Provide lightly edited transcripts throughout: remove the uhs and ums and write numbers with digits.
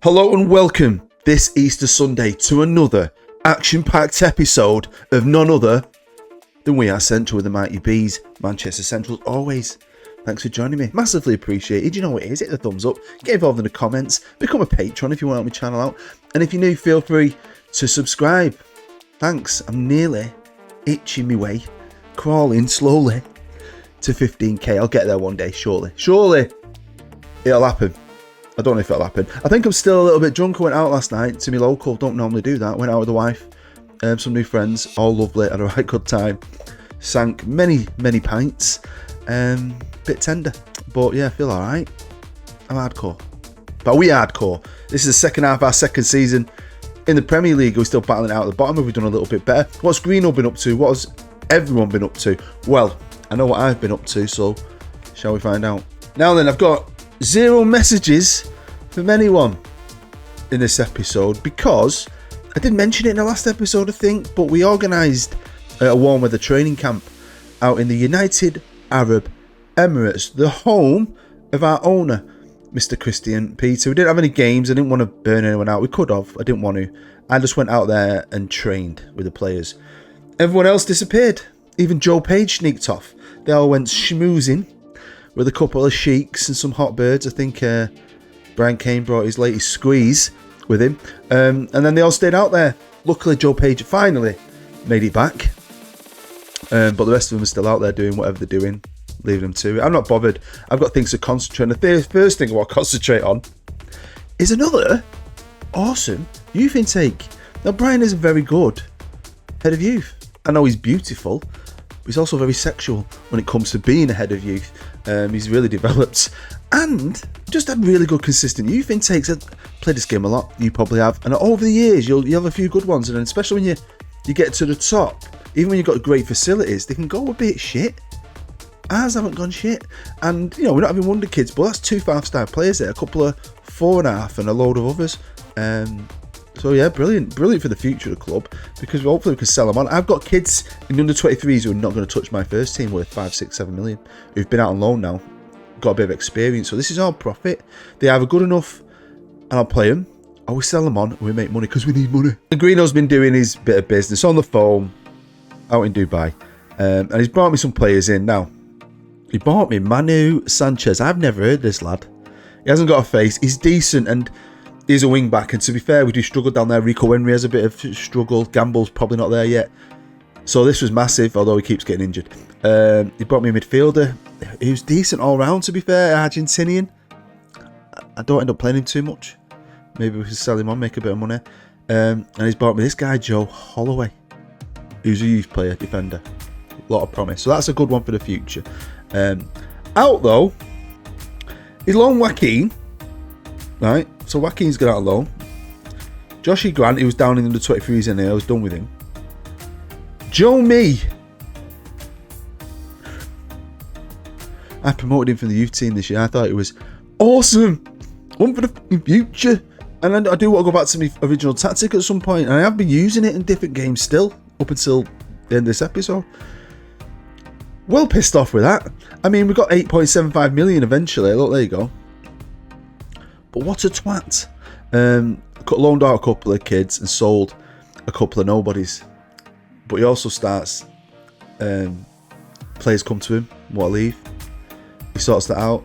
Hello and welcome this Easter Sunday to another action-packed episode of none other than We Are Central with the Mighty Bees, Manchester Central always. Thanks for joining me. Massively appreciated. You know what it is. Hit the thumbs up. Get involved in the comments. Become a patron if you want to help my channel out. And if you're new, feel free to subscribe. Thanks. I'm nearly itching my way, crawling slowly to 15k. I'll get there one day, surely. Surely it'll happen. I don't know if it'll happen. I think I'm still a little bit drunk. I went out last night to my local. Don't normally do that. Went out with the wife. Some new friends. All lovely. Had a right good time. Sank many pints. Bit tender. But yeah, I feel alright. I'm hardcore. But we hardcore. This is the second half of our second season in the Premier League. We're still battling out at the bottom. We've done a little bit better. What's Greeno been up to? What has everyone been up to? Well, I know what I've been up to, so shall we find out? Now then, I've got 0 messages from anyone in this episode because I did mention it in the last episode, I think, but we organised a warm weather training camp out in the United Arab Emirates, the home of our owner, Mr. Christian Peter. We didn't have any games. I didn't want to burn anyone out. We could have. I didn't want to. I just went out there and trained with the players. Everyone else disappeared. Even Joe Page sneaked off. They all went schmoozing with a couple of sheiks and some hot birds. I think Brian Kane brought his latest squeeze with him. And then they all stayed out there. Luckily, Joe Page finally made it back. But the rest of them are still out there doing whatever they're doing. Leaving them to it. I'm not bothered. I've got things to concentrate on. The first thing I want to concentrate on is another awesome youth intake. Now, Brian is a very good head of youth. I know he's beautiful, but he's also very sexual when it comes to being a head of youth. He's really developed and just had really good consistent youth intakes. I've played this game a lot, you probably have, and over the years you'll have a few good ones, and then especially when you get to the top, even when you've got great facilities, they can go a bit shit. Ours haven't gone shit, and you know, we're not having WONDERKIDS, but that's 2 5-star players there, a couple of 4.5 and a load of others. So yeah, brilliant for the future of the club, because hopefully we can sell them on. I've got kids in the under 23s who are not going to touch my first team worth 5, 6, 7 million, who've been out on loan now, got a bit of experience. So this is all profit. They're either good enough and I'll play them, or we sell them on and we make money because we need money. And Greeno's been doing his bit of business on the phone out in Dubai, and he's brought me some players in. Now, he bought me Manu Sanchez. I've never heard this lad. He hasn't got a face. He's decent and he's a wing back, and to be fair, we do struggle down there. Rico Henry has a bit of struggle. Gamble's probably not there yet. So this was massive, although he keeps getting injured. He brought me a midfielder who's decent all round, to be fair, Argentinian. I don't end up playing him too much. Maybe we can sell him on, make a bit of money. And he's brought me this guy, Joe Holloway, who's a youth player, defender. A lot of promise. So that's a good one for the future. Out though is loan Joaquin. Right, so Joaquin's gone out on loan. Joshy Grant, who was down in the under 23s in there, I was done with him. Joe Me, I promoted him from the youth team this year. I thought it was awesome, one for the future. And I do want to go back to my original tactic at some point, and I have been using it in different games still up until the end of this episode. Well pissed off with that. I mean, we got 8.75 million eventually. Look, there you go. But what a twat. Loaned out a couple of kids and sold a couple of nobodies. But he also starts, players come to him, want to leave. He sorts that out.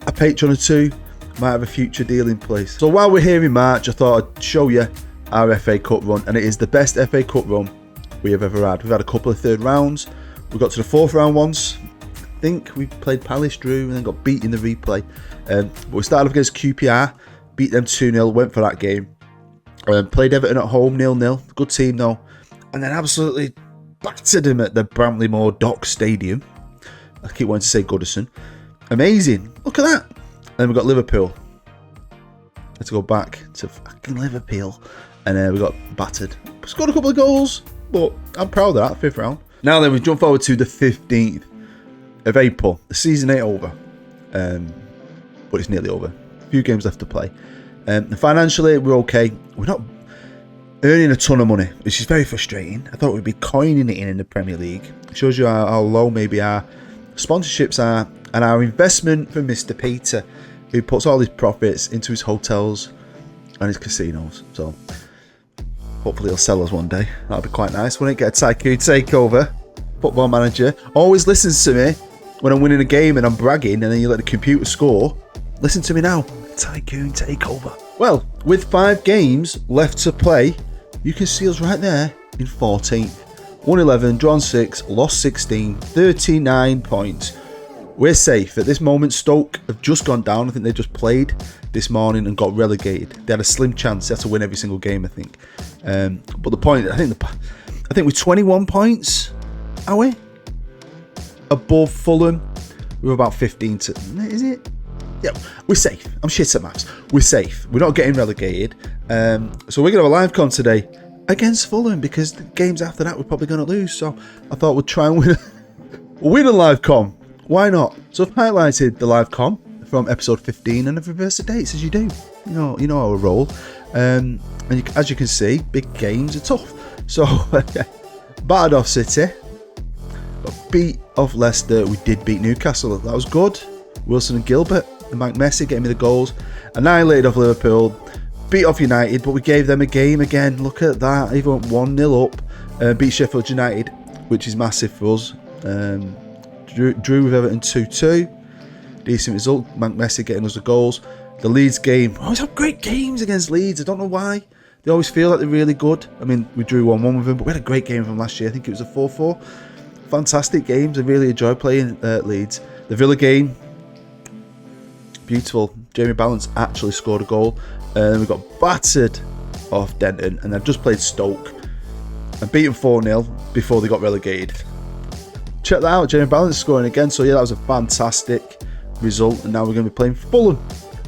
A patron or two might have a future deal in place. So while we're here in March, I thought I'd show you our FA Cup run. And it is the best FA Cup run we have ever had. We've had a couple of third rounds. We got to the 4th round once. I think we played Palace, drew, and then got beat in the replay. But we started off against QPR, beat them 2-0, went for that game. Played Everton at home, 0-0. Good team though. And then absolutely battered him at the Bramley-Moore Dock Stadium. I keep wanting to say Goodison. Amazing. Look at that. And then we got Liverpool. Had to go back to fucking Liverpool. And we got battered. Scored a couple of goals, but I'm proud of that, 5th round. Now then, we jump forward to the 15th of April. The season ain't over, but it's nearly over. A few games left to play. And financially, we're okay. We're not earning a ton of money, which is very frustrating. I thought we'd be coining it in the Premier League. It shows you how low maybe our sponsorships are, and our investment from Mr. Peter, who puts all his profits into his hotels and his casinos. So hopefully he'll sell us one day. That'll be quite nice. Wouldn't it? Get a Tycoon Takeover. Football Manager always listens to me when I'm winning a game and I'm bragging, and then you let the computer score. Listen to me now. Tycoon Takeover. Well, with 5 games left to play, you can see us right there in 14th. 1-11, drawn 6, lost 16, 39 points. We're safe. At this moment, Stoke have just gone down. I think they just played this morning and got relegated. They had a slim chance. They had to win every single game, I think. But the point, I think with 21 points, are we? Above Fulham. We're about 15 to... Is it? Yeah, we're safe. I'm shit at maths. We're safe. We're not getting relegated. So we're going to have a live con today against Fulham, because the games after that we're probably going to lose. So I thought we'd try and win a live con. Why not? So I've highlighted the live con from episode 15 and I've reversed the dates, as you do. You know how I roll. And as you can see, big games are tough. So battered off City, beat off Leicester. We did beat Newcastle. That was good. Wilson and Gilbert and Mike Messi getting me the goals. Annihilated off Liverpool. Beat off United, but we gave them a game again. Look at that. Even went 1-0 up. Beat Sheffield United, which is massive for us. Drew with Everton 2-2. Decent result. Mike Messi getting us the goals. The Leeds game. We always have great games against Leeds. I don't know why. They always feel like they're really good. I mean, we drew 1-1 with them, but we had a great game with them last year. I think it was a 4-4. Fantastic games. I really enjoy playing Leeds. The Villa game. Beautiful. Jamie Balance actually scored a goal. Then we got battered off Denton, and they've just played Stoke and beaten 4-0 before they got relegated. Check that out, Jamie Balance scoring again. So yeah, that was a fantastic result, and now we're going to be playing Fulham.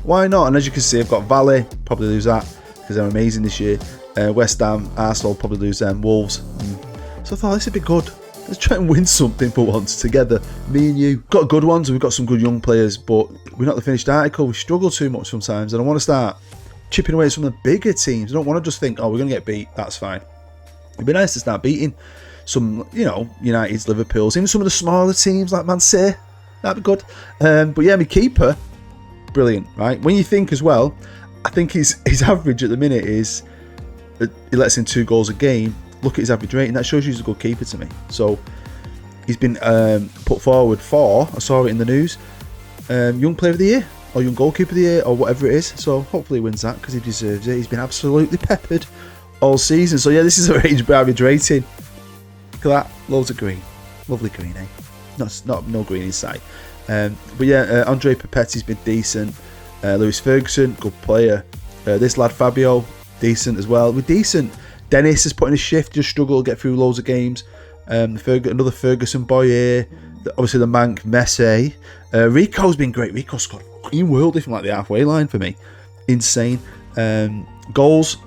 Why not? And as you can see, I've got Valley, probably lose that because they're amazing this year. West Ham, Arsenal, probably lose them. Wolves. So I thought this would be good. Let's try and win something for once together, me and you. Got good ones, and we've got some good young players, but we're not the finished article. We struggle too much sometimes, and I want to start chipping away at some of the bigger teams. I don't want to just think, oh, we're going to get beat, that's fine. It'd be nice to start beating some, United's, Liverpool's, even some of the smaller teams like Man City. That'd be good. But yeah, my keeper, brilliant, right? When you think as well, I think his average at the minute is, he lets in 2 goals a game. Look at his average rating. That shows you he's a good keeper to me. So he's been put forward for, I saw it in the news, Young Player of the Year, or Young Goalkeeper of the Year, or whatever it is. So hopefully he wins that, because he deserves it. He's been absolutely peppered all season. So yeah, this is a average rating. Look at that. Loads of green. Lovely green, eh? No green inside. But yeah, Andre Papetti's been decent. Lewis Ferguson, good player. This lad Fabio, decent as well. We're decent. Dennis has put in a shift, just struggled to get through loads of games. Another Ferguson boy here. Obviously the Mank, Messi. Rico's been great. Rico scored a clean world from like the halfway line for me. Insane. Goals.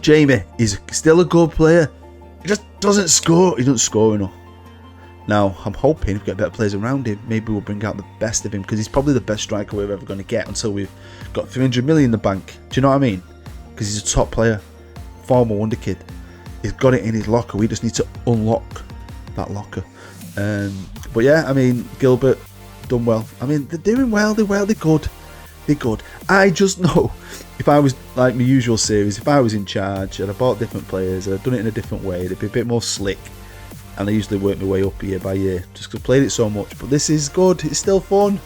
Jamie is still a good player. He just doesn't score. He doesn't score enough. Now, I'm hoping if we get better players around him, maybe we'll bring out the best of him, because he's probably the best striker we're ever going to get until we've got 300 million in the bank. Do you know what I mean? Because he's a top player. Former wonder kid. He's got it in his locker. We just need to unlock that locker. But yeah, I mean, Gilbert done well. I mean, they're doing well. They're good. They're good. I just know, if I was like my usual series, if I was in charge and I bought different players, I'd done it in a different way, it'd be a bit more slick. And I usually work my way up year by year, just because I played it so much. But this is good. It's still fun.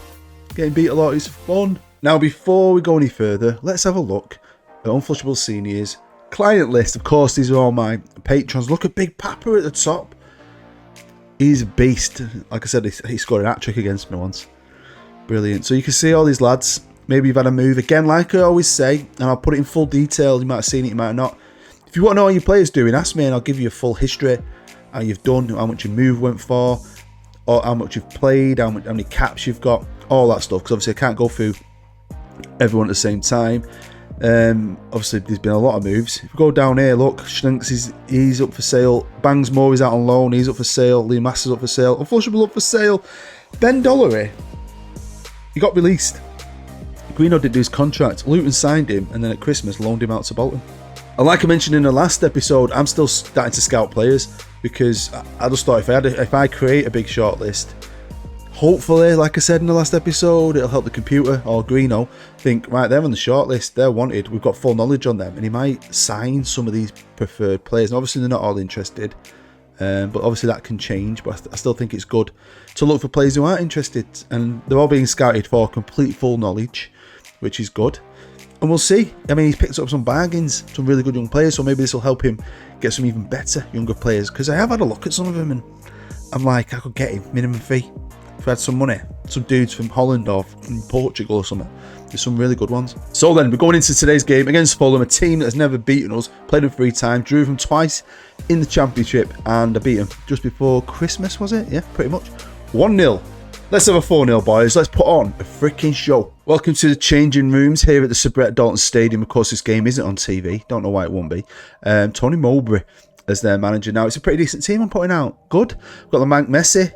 Getting beat a lot is fun. Now, before we go any further, let's have a look at Unflushable Seniors client list. Of course, these are all my patrons. Look at Big Papa at the top. He's a beast. Like I said, he scored an hat-trick against me once. Brilliant. So you can see all these lads. Maybe you've had a move. Again, like I always say, and I'll put it in full detail. You might have seen it, you might not. If you want to know how your player's doing, ask me and I'll give you a full history. How you've done, how much your move went for, or how much you've played, how many caps you've got, all that stuff. Because obviously I can't go through everyone at the same time. Obviously there's been a lot of moves. If we go down here, look, Schlinks, he's up for sale. Bangsmore is out on loan, he's up for sale. Lee Masters up for sale. Unflushable up for sale. Ben Dollery, he got released. Greeno did do his contract. Luton signed him, and then at Christmas loaned him out to Bolton. And like I mentioned in the last episode, I'm still starting to scout players, because I just thought if I create a big shortlist, Hopefully, like I said in the last episode, it'll help the computer or Greeno think, right, they're on the shortlist, they're wanted, we've got full knowledge on them, and he might sign some of these preferred players. And obviously, they're not all interested, but obviously that can change. But I still think it's good to look for players who aren't interested, and they're all being scouted for complete full knowledge, which is good. And we'll see. I mean, he's picked up some bargains, some really good young players, so maybe this will help him get some even better younger players. Because I have had a look at some of them, and I'm like, I could get him minimum fee. If I had some money, some dudes from Holland or from Portugal or something. There's some really good ones. So then, we're going into today's game against Fulham, a team that has never beaten us. Played them 3 times, drew them twice in the Championship, and I beat them just before Christmas, was it? Yeah, pretty much. 1-0. Let's have a 4-0, boys. Let's put on a freaking show. Welcome to the changing rooms here at the Sir Brett Dalton Stadium. Of course, this game isn't on TV. Don't know why it won't be. Tony Mowbray as their manager now. It's a pretty decent team I'm putting out. Good. We've got the Mank Messi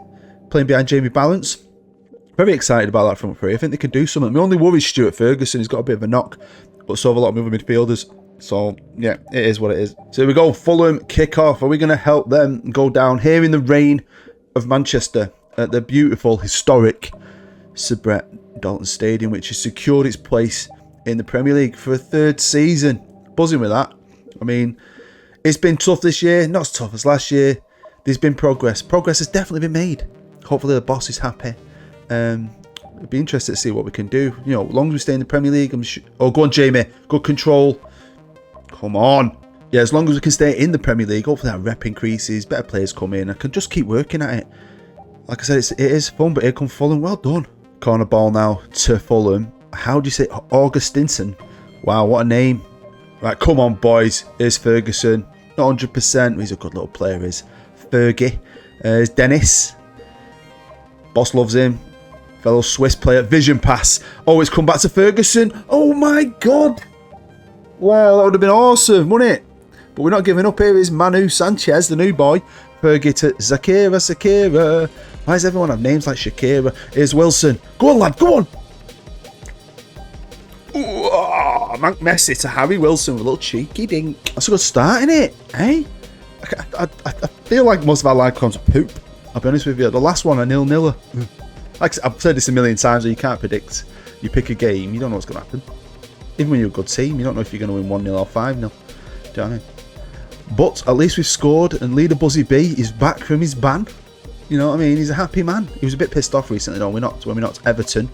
playing behind Jamie Balance. Very excited about that front three. I think they could do something. My only worry is Stuart Ferguson. He's got a bit of a knock, but so have a lot of other midfielders. So, yeah, it is what it is. So here we go. Fulham kick-off. Are we going to help them go down here in the rain of Manchester at the beautiful, historic Sir Brett Dalton Stadium, which has secured its place in the Premier League for a 3rd season? Buzzing with that. I mean, it's been tough this year. Not as tough as last year. There's been progress. Progress has definitely been made. Hopefully the boss is happy. It'd be interested to see what we can do. You know, as long as we stay in the Premier League, oh, go on, Jamie. Good control. Come on. Yeah, as long as we can stay in the Premier League, hopefully that rep increases, better players come in. I can just keep working at it. Like I said, it is fun, but here come Fulham. Well done. Corner ball now to Fulham. How do you say Augustinson? Wow, what a name. Right, come on, boys. Here's Ferguson. Not 100%. He's a good little player, is Fergie. Here's Dennis. Boss loves him. Fellow Swiss player. Vision pass. Oh, it's come back to Ferguson. Oh, my God. Well, that would have been awesome, wouldn't it? But we're not giving up. Here is Manu Sanchez, the new boy. Fergie to Zakira. Why does everyone have names like Shakira? Here's Wilson. Go on, lad. Go on. Ooh, Mank Messi to Harry Wilson with a little cheeky dink. That's a good start, isn't it? Eh? I feel like most of our live comes poop. I'll be honest with you. The last one, a 0-0. Like I've said this a million times, you can't predict. You pick a game, you don't know what's going to happen. Even when you're a good team, you don't know if you're going to win 1-0 or 5-0. Do you know what I mean? But at least we've scored, and leader Buzzy B is back from his ban. You know what I mean? He's a happy man. He was a bit pissed off recently, though, when we knocked Everton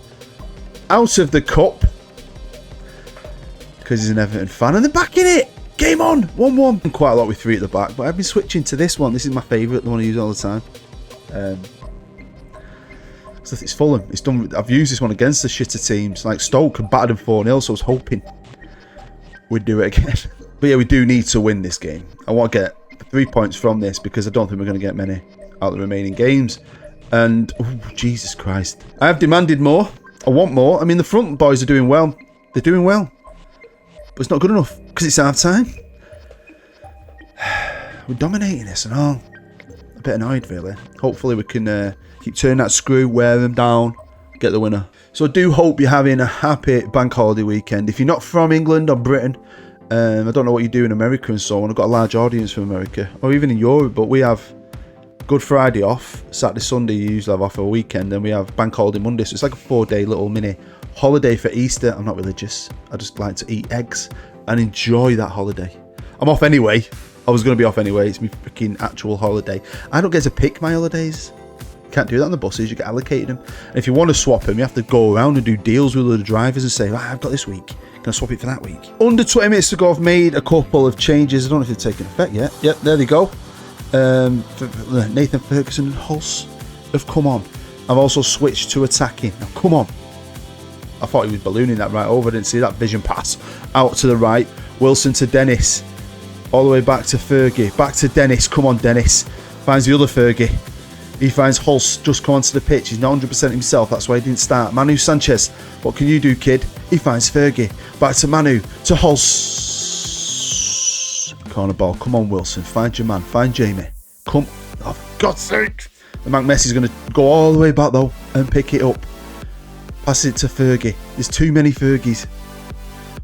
out of the cup because he's an Everton fan, and they're back in it. Game on, 1-1. Quite a lot with 3 at the back, but I've been switching to this one. This is my favourite, the one I use all the time. So it's Fulham. It's done. I've used this one against the shitter teams like Stoke and battered them 4-0. So I was hoping we'd do it again. But yeah, we do need to win this game. I want to get 3 points from this because I don't think we're going to get many out of the remaining games. And oh, Jesus Christ, I have demanded more. I want more. I mean, the front boys are doing well. They're doing well, but it's not good enough because it's half time. We're dominating this and all. A bit annoyed, really. Hopefully, we can keep turning that screw, wear them down, get the winner. So I do hope you're having a happy bank holiday weekend. If you're not from England or Britain, I don't know what you do in America and so on. I've got a large audience from America, or even in Europe, but we have Good Friday off. Saturday, Sunday, you usually have off for a weekend, and we have bank holiday Monday. So it's like a 4-day little mini holiday for Easter. I'm not religious. I just like to eat eggs and enjoy that holiday. I'm off anyway. I was going to be off anyway. It's my freaking actual holiday. I don't get to pick my holidays. Can't do that on the buses. You get allocated them. And if you want to swap them, you have to go around and do deals with the drivers and say, oh, I've got this week. Can I swap it for that week? Under 20 minutes ago, I've made a couple of changes. I don't know if they've taken effect yet. Yep, there they go. Nathan Ferguson and Hulse have come on. I've also switched to attacking. Now, come on. I thought he was ballooning that right over. I didn't see that vision pass. Out to the right. Wilson to Dennis. All the way back to Fergie. Back to Dennis. Come on, Dennis. Finds the other Fergie. He finds Hulse just come onto the pitch. He's not 100% himself. That's why he didn't start. Manu Sanchez. What can you do, kid? He finds Fergie. Back to Manu. To Hulse. Corner ball. Come on, Wilson. Find your man. Find Jamie. Come. Oh, for God's sake. The Mank Messi's going to go all the way back, though, and pick it up. Pass it to Fergie. There's too many Fergies.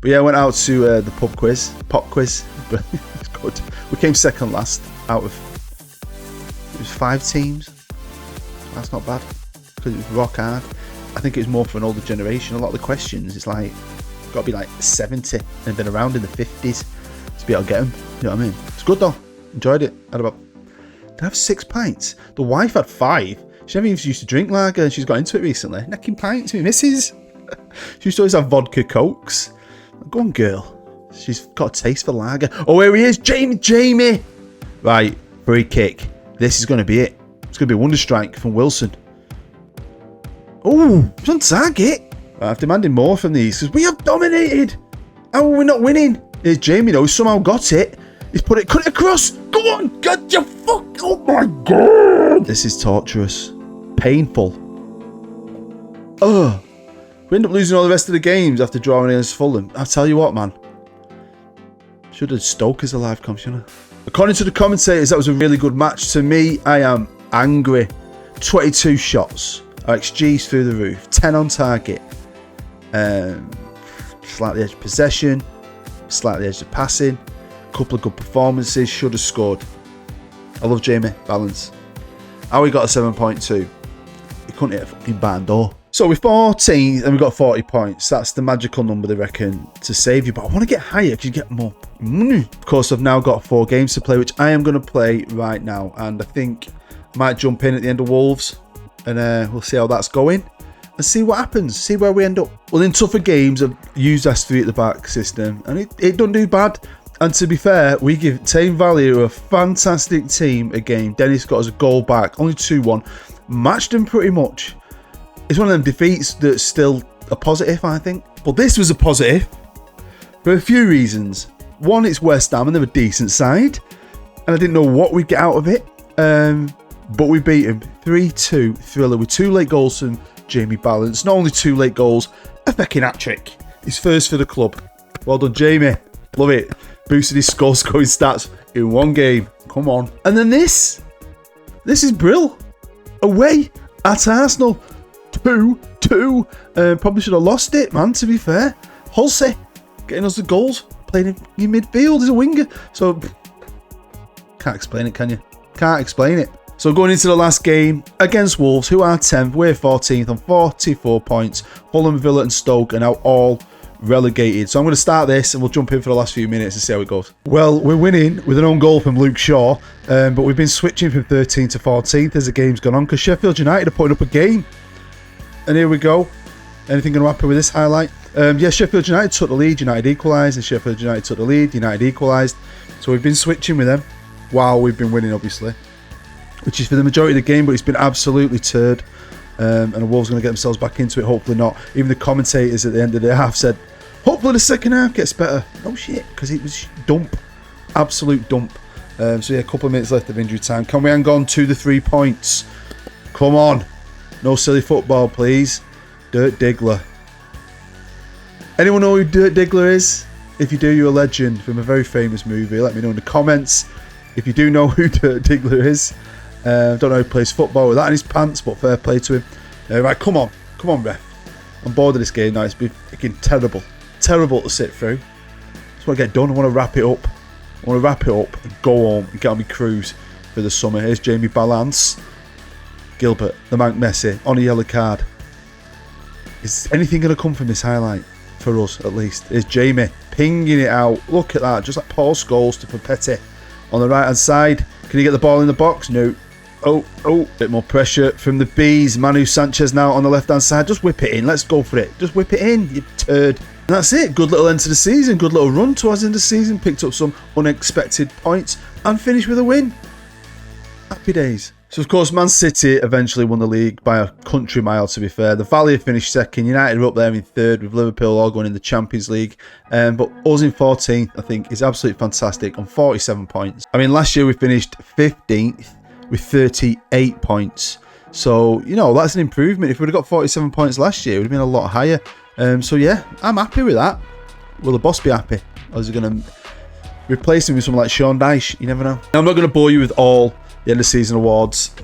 But yeah, I went out to the pop quiz. But it's good. We came second last out of... It was 5 teams. That's not bad. because it was rock hard. I think it was more for an older generation. A lot of the questions, it's like, got to be like 70 and been around in the 50s to be able to get them. You know what I mean? It's good though. Enjoyed it. Did I have 6 pints? The wife had 5. She never even used to drink lager, and she's got into it recently. Necking pints, me missus. She used to always have vodka cokes. Go on, girl. She's got a taste for lager. Oh, here he is, Jamie. Right, free kick. This is going to be it. It's going to be a wonder strike from Wilson. Oh, he's on target. I've demanded more from these because we have dominated. How are we not winning? Here's Jamie though. He's somehow got it. He's cut it across. Go on, get your fuck. Oh my god. This is torturous. Painful. Ugh. We end up losing all the rest of the games after drawing against Fulham. I'll tell you what, man. Should have Stoke as a live comp, shouldn't I? According to the commentators, that was a really good match. To me, I am angry. 22 shots. Our XG's through the roof. 10 on target. Slightly edge of possession. Slightly edge of passing. A couple of good performances. Should have scored. I love Jamie. Balance. How he got a 7.2. He couldn't hit a fucking barn door. So we're 14th and we've got 40 points. That's the magical number, they reckon, to save you. But I want to get higher because you get more money. Of course, I've now got 4 games to play, which I am going to play right now. And I think I might jump in at the end of Wolves. And we'll see how that's going. And see what happens. See where we end up. Well, in tougher games, I've used S3 at the back system. And it doesn't do bad. And to be fair, we give Tame Valley, a fantastic team, a game. Dennis got us a goal back. Only 2-1. Matched them pretty much. It's one of them defeats that's still a positive, I think. But this was a positive for a few reasons. One, it's West Ham and they're a decent side. And I didn't know what we'd get out of it. But we beat him 3-2 thriller with 2 late goals from Jamie Balance. Not only 2 late goals, a fucking hat-trick. He's first for the club. Well done, Jamie. Love it. Boosted his scoring stats in 1 game. Come on. And then this. This is brill. Away at Arsenal. 2-2. Probably should have lost it, man, to be fair. Hulsey getting us the goals. Playing in midfield as a winger. So, can't explain it, can you? Can't explain it. So going into the last game against Wolves, who are 10th, we're 14th on 44 points. Fulham, Villa and Stoke are now all relegated. So I'm going to start this and we'll jump in for the last few minutes and see how it goes. Well, we're winning with an own goal from Luke Shaw, but we've been switching from 13th to 14th as the game's gone on because Sheffield United are putting up a game. And here we go. Anything going to happen with this highlight? Yeah, Sheffield United took the lead, United equalised, and Sheffield United took the lead, United equalised. So we've been switching with them while we've been winning, obviously, which is for the majority of the game, but it's been absolutely turd. And the Wolves are going to get themselves back into it, hopefully not. Even the commentators at the end of the half said, hopefully the second half gets better. Oh shit, because it was dump. Absolute dump. So yeah, a couple of minutes left of injury time. Can we hang on to the 3 points? Come on. No silly football, please. Dirt Diggler. Anyone know who Dirt Diggler is? If you do, you're a legend from a very famous movie. Let me know in the comments if you do know who Dirt Diggler is. Don't know who plays football with that in his pants, but fair play to him. Right, come on, ref. I'm bored of this game now. It's been freaking terrible to sit through. Just want to get done. I want to wrap it up. And go home and get on my cruise for the summer. Here's Jamie Balance. Gilbert, the Mank Messi, on a yellow card. Is anything going to come from this highlight? For us, at least. Here's Jamie pinging it out. Look at that. Just like Paul Scholes to Papetti on the right-hand side. Can he get the ball in the box? No. Oh. Bit more pressure from the Bees. Manu Sanchez now on the left-hand side. Just whip it in. Let's go for it. Just whip it in, you turd. And that's it. Good little end to the season. Good little run towards the end of the season. Picked up some unexpected points and finished with a win. Happy days. So, of course, Man City eventually won the league by a country mile, to be fair. The Valley finished second. United are up there in third, with Liverpool all going in the Champions League. But us in 14th, I think, is absolutely fantastic on 47 points. I mean, last year we finished 15th with 38 points. So, you know, that's an improvement. If we would have got 47 points last year, it would have been a lot higher. So, yeah, I'm happy with that. Will the boss be happy? Or is he going to replace him with someone like Sean Dyche? You never know. Now, I'm not going to bore you with all the end of season awards.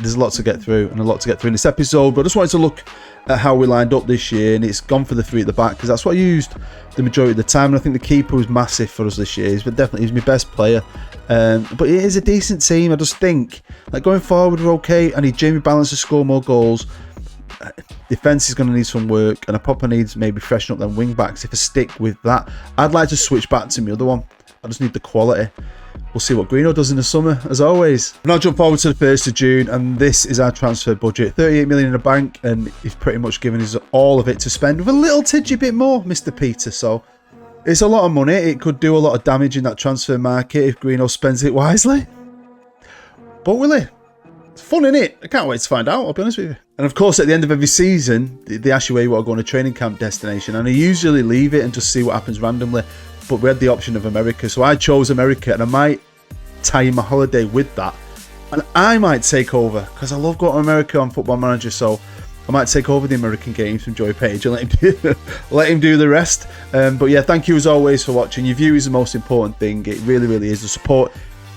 There's a lot to get through and a lot to get through in this episode, but I just wanted to look at how we lined up this year, and it's gone for the 3 at the back because that's what I used the majority of the time. And I think the keeper was massive for us this year. He's my best player, but it is a decent team. I just think like going forward we're okay. I need Jamie Balance to score more goals. defence is going to need some work, and I probably needs maybe freshen up them wing backs. If I stick with that, I'd like to switch back to my other one. I just need the quality. We'll see what Greeno does in the summer, as always. Now jump forward to the 1st of June, and this is our transfer budget. 38 million in the bank, and he's pretty much given us all of it to spend with a little tidgy bit more, Mr. Peter. So it's a lot of money. It could do a lot of damage in that transfer market if Greeno spends it wisely. But will he? It's fun, isn't it? I can't wait to find out, I'll be honest with you. And of course, at the end of every season, they ask you where you want to go on a training camp destination, and I usually leave it and just see what happens randomly. But we had the option of America, so I chose America, and I might tie in my holiday with that. And I might take over, because I love going to America on Football Manager, so I might take over the American games from Joey Page and let him do the rest. But yeah, thank you as always for watching. Your view is the most important thing. It really, really is. The support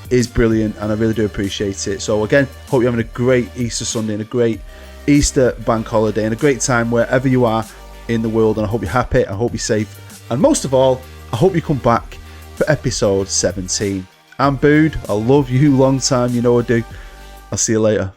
is brilliant, and I really do appreciate it. So again, hope you're having a great Easter Sunday and a great Easter bank holiday and a great time wherever you are in the world. And I hope you're happy, I hope you're safe, and most of all, I hope you come back for episode 17. I'm Bood. I love you long time, you know I do. I'll see you later.